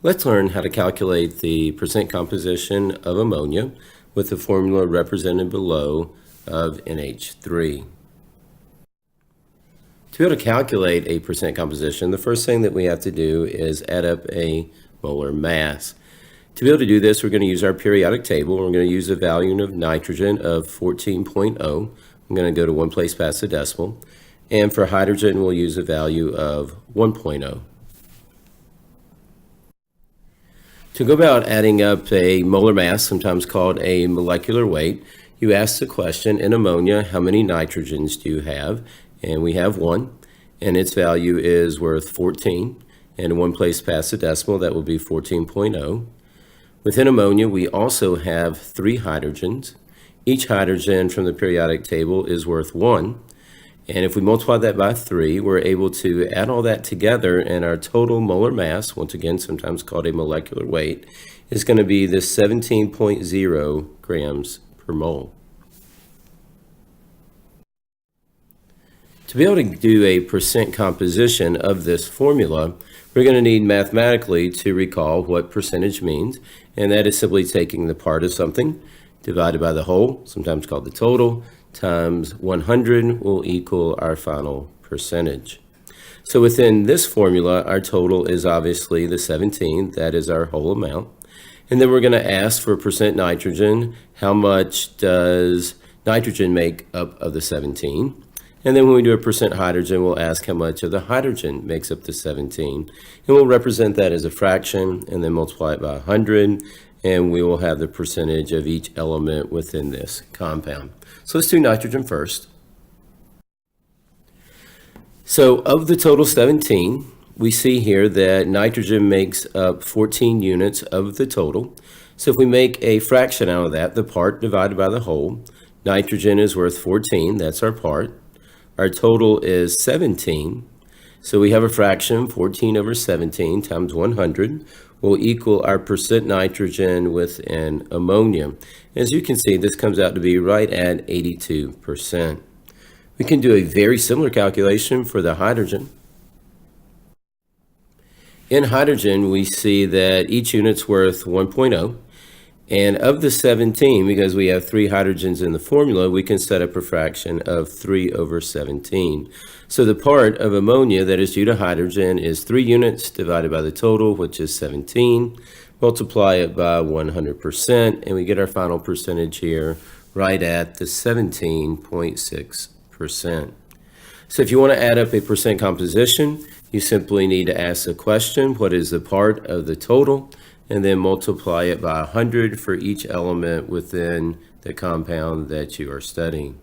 Let's learn how to calculate the percent composition of ammonia with the formula represented below of NH3. To be able to calculate a percent composition, the first thing that we have to do is add up a molar mass. To be able to do this, we're going to use our periodic table. We're going to use a value of nitrogen of 14.0. I'm going to go to one place past the decimal. And for hydrogen, we'll use a value of 1.0. To go about adding up a molar mass, sometimes called a molecular weight, you ask the question, in ammonia, how many nitrogens do you have? And we have one, and its value is worth 14. And in one place past the decimal, that will be 14.0. Within ammonia, we also have 3 hydrogens. Each hydrogen from the periodic table is worth 1. And if we multiply that by 3, we're able to add all that together, and our total molar mass, once again sometimes called a molecular weight, is going to be this 17.0 grams per mole. To be able to do a percent composition of this formula, we're going to need mathematically to recall what percentage means, and that is simply taking the part of something divided by the whole, sometimes called the total, times 100 will equal our final percentage. So within this formula, our total is obviously the 17, that is our whole amount. And then we're going to ask for percent nitrogen, how much does nitrogen make up of the 17? And then when we do a percent hydrogen, we'll ask how much of the hydrogen makes up the 17. And we'll represent that as a fraction and then multiply it by 100. And we will have the percentage of each element within this compound. So let's do nitrogen first. So of the total 17, we see here that nitrogen makes up 14 units of the total. So if we make a fraction out of that, the part divided by the whole, nitrogen is worth 14, that's our part. Our total is 17. So we have a fraction, 14 over 17 times 100 will equal our percent nitrogen within ammonia. As you can see, this comes out to be right at 82%. We can do a very similar calculation for the hydrogen. In hydrogen, we see that each unit's worth 1.0. And of the 17, because we have 3 hydrogens in the formula, we can set up a fraction of 3 over 17. So the part of ammonia that is due to hydrogen is 3 units divided by the total, which is 17. Multiply it by 100%, and we get our final percentage here right at the 17.6%. So if you want to add up a percent composition, you simply need to ask the question, what is the part of the total? And then multiply it by 100 for each element within the compound that you are studying.